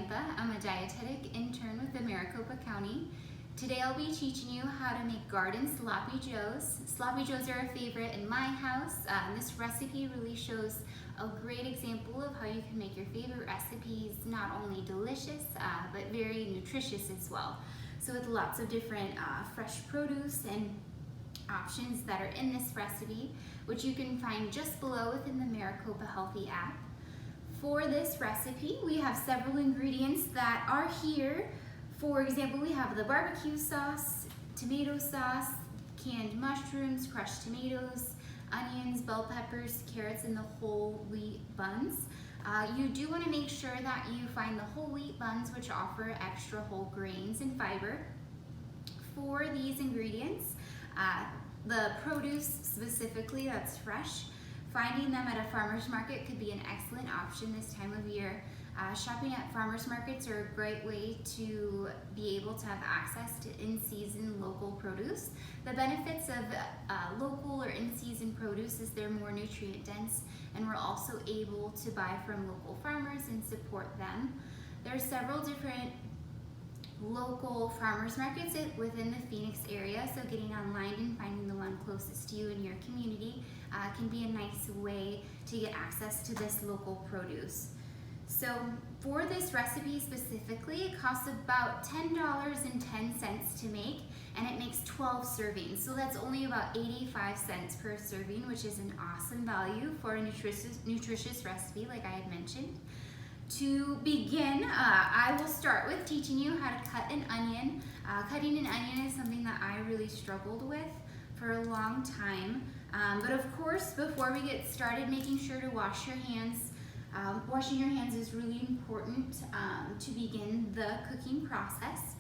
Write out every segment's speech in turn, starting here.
Samantha. I'm a dietetic intern with Maricopa County. Today I'll be teaching you how to make garden sloppy joes. Sloppy joes are a favorite in my house. This recipe really shows a great example of how you can make your favorite recipes not only delicious, but very nutritious as well. So with lots of different fresh produce and options that are in this recipe, which you can find just below within the Maricopa Healthy app. For this recipe, we have several ingredients that are here. For example, we have the barbecue sauce, tomato sauce, canned mushrooms, crushed tomatoes, onions, bell peppers, carrots, and the whole wheat buns. You do want to make sure that you find the whole wheat buns, which offer extra whole grains and fiber. For these ingredients, the produce specifically that's fresh, finding them at a farmer's market could be an excellent option this time of year. Shopping at farmers markets are a great way to be able to have access to in-season local produce. The benefits of local or in-season produce is they're more nutrient dense, and we're also able to buy from local farmers and support them. There are several different local farmers markets within the Phoenix area, so getting online and finding the one closest to you in your community can be a nice way to get access to this local produce. So for this recipe specifically, it costs about $10.10 to make, and it makes 12 servings. So that's only about 85 cents per serving, which is an awesome value for a nutritious recipe like I had mentioned. To begin, I will start with teaching you how to cut an onion. Cutting an onion is something that I really struggled with for a long time. But of course, before we get started, making sure to wash your hands. Washing your hands is really important to begin the cooking process.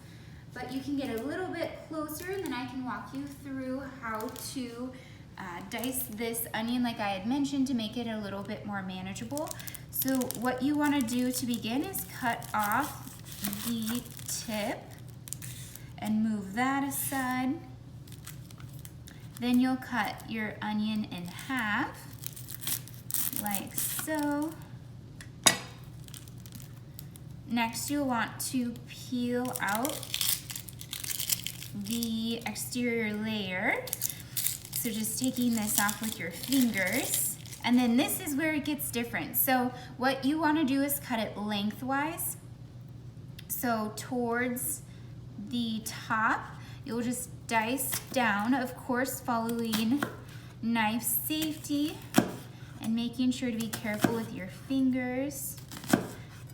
But you can get a little bit closer, and then I can walk you through how to dice this onion like I had mentioned to make it a little bit more manageable. So what you want to do to begin is cut off the tip and move that aside. Then you'll cut your onion in half, like so. Next, you'll want to peel out the exterior layer. So just taking this off with your fingers. And then this is where it gets different. So what you want to do is cut it lengthwise. So towards the top, you'll just dice down, of course, following knife safety and making sure to be careful with your fingers.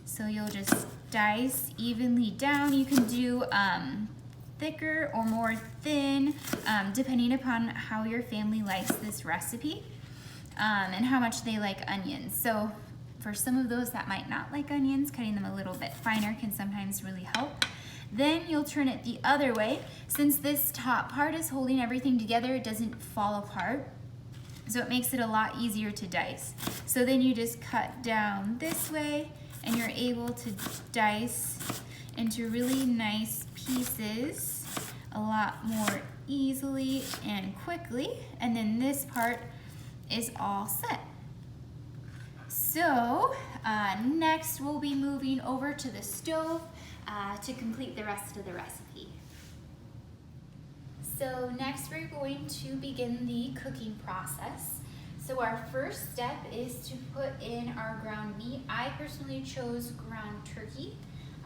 So you'll just dice evenly down. You can do thicker or more thin, depending upon how your family likes this recipe and how much they like onions. So for some of those that might not like onions, cutting them a little bit finer can sometimes really help. Then you'll turn it the other way. Since this top part is holding everything together, it doesn't fall apart. So it makes it a lot easier to dice. So then you just cut down this way, and you're able to dice into really nice pieces a lot more easily and quickly. And then this part is all set. So next we'll be moving over to the stove to complete the rest of the recipe. So next we're going to begin the cooking process. So our first step is to put in our ground meat. I personally chose ground turkey.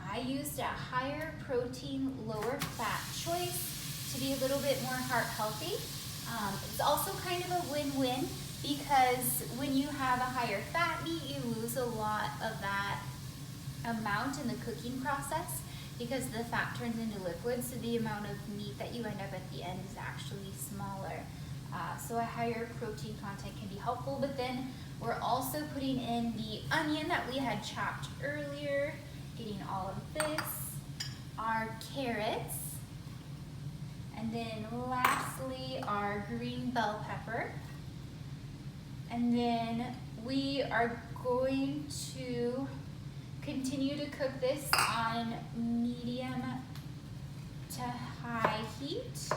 I used a higher protein, lower fat choice to be a little bit more heart healthy. It's also kind of a win-win because when you have a higher fat meat, you lose a lot of that amount in the cooking process because the fat turns into liquid, so the amount of meat that you end up at the end is actually smaller. So a higher protein content can be helpful, but then we're also putting in the onion that we had chopped earlier, getting all of this, our carrots, and then lastly our green bell pepper. And then we are going to continue to cook this on medium to high heat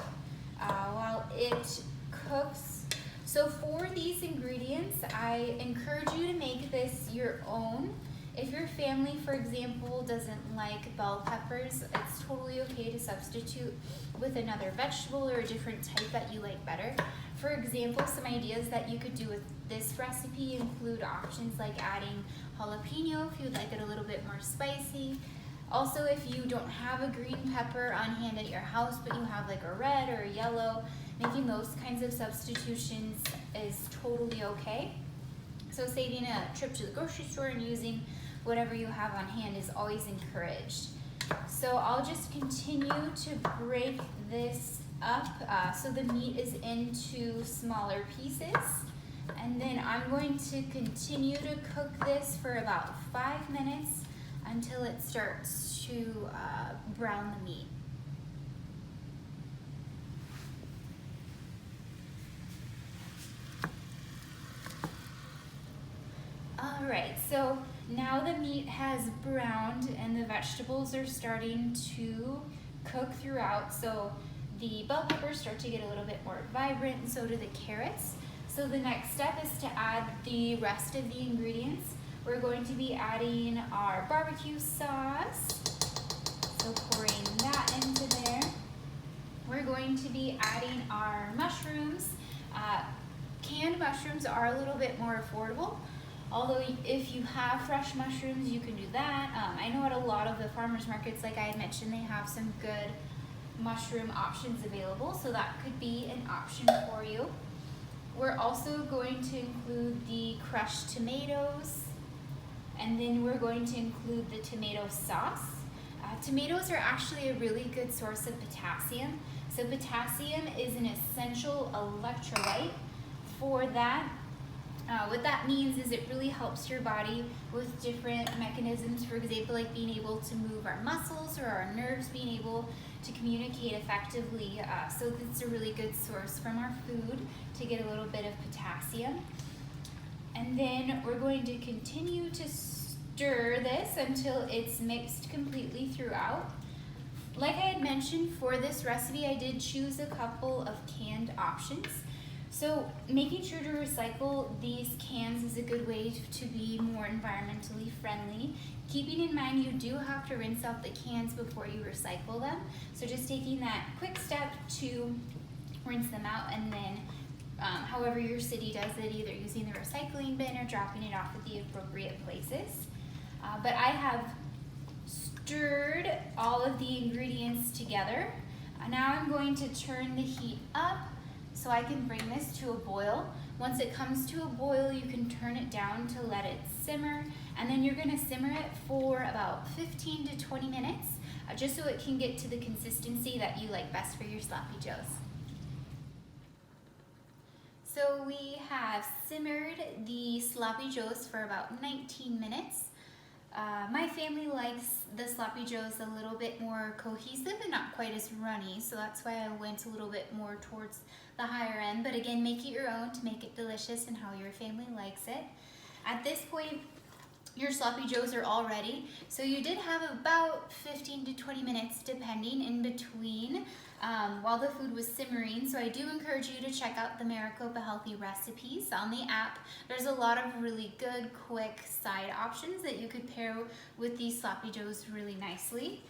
while it cooks. So for these ingredients, I encourage you to make this your own. If your family, for example, doesn't like bell peppers, it's totally okay to substitute with another vegetable or a different type that you like better. For example, some ideas that you could do with this recipe include options like adding jalapeno if you'd like it a little bit more spicy. Also, if you don't have a green pepper on hand at your house, but you have like a red or a yellow, making those kinds of substitutions is totally okay. So saving a trip to the grocery store and using whatever you have on hand is always encouraged. So I'll just continue to break this up so the meat is into smaller pieces. And then I'm going to continue to cook this for about 5 minutes until it starts to brown the meat. All right, so now the meat has browned and the vegetables are starting to cook throughout. So the bell peppers start to get a little bit more vibrant, and so do the carrots. So the next step is to add the rest of the ingredients. We're going to be adding our barbecue sauce. So pouring that into there. We're going to be adding our mushrooms. Canned mushrooms are a little bit more affordable. Although if you have fresh mushrooms, you can do that. I know at a lot of the farmers markets, like I had mentioned, they have some good mushroom options available, so that could be an option for you. We're also going to include the crushed tomatoes, and then we're going to include the tomato sauce. Tomatoes are actually a really good source of potassium. So potassium is an essential electrolyte for that. What that means is it really helps your body with different mechanisms, for example, like being able to move our muscles or our nerves, being able to communicate effectively. So it's a really good source from our food to get a little bit of potassium. And then we're going to continue to stir this until it's mixed completely throughout. Like I had mentioned, for this recipe, I did choose a couple of canned options. So making sure to recycle these cans is a good way to be more environmentally friendly. Keeping in mind you do have to rinse out the cans before you recycle them. So just taking that quick step to rinse them out, and then however your city does it, either using the recycling bin or dropping it off at the appropriate places. But I have stirred all of the ingredients together. Now I'm going to turn the heat up so I can bring this to a boil. Once it comes to a boil, you can turn it down to let it simmer, and then you're gonna simmer it for about 15 to 20 minutes, just so it can get to the consistency that you like best for your sloppy joes. So we have simmered the sloppy joes for about 19 minutes. My family likes the sloppy joes a little bit more cohesive and not quite as runny, so that's why I went a little bit more towards the higher end. But again, make it your own to make it delicious and how your family likes it. At this point, your sloppy joes are all ready. So you did have about 15 to 20 minutes depending in between while the food was simmering. So I do encourage you to check out the Maricopa Healthy Recipes on the app. There's a lot of really good, quick side options that you could pair with these sloppy joes really nicely.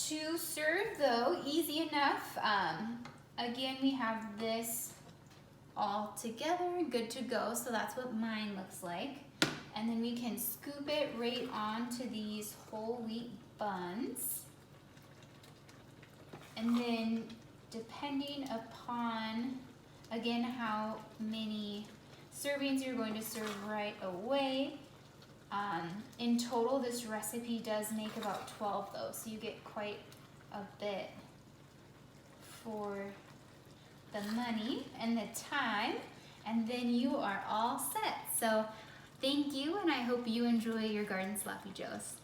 To serve though, easy enough. Again, we have this all together, good to go. So that's what mine looks like. And then we can scoop it right onto these whole wheat buns. And then depending upon, again, how many servings you're going to serve right away, in total this recipe does make about 12 though, so you get quite a bit for the money and the time, and then you are all set. So thank you, and I hope you enjoy your garden sloppy joes.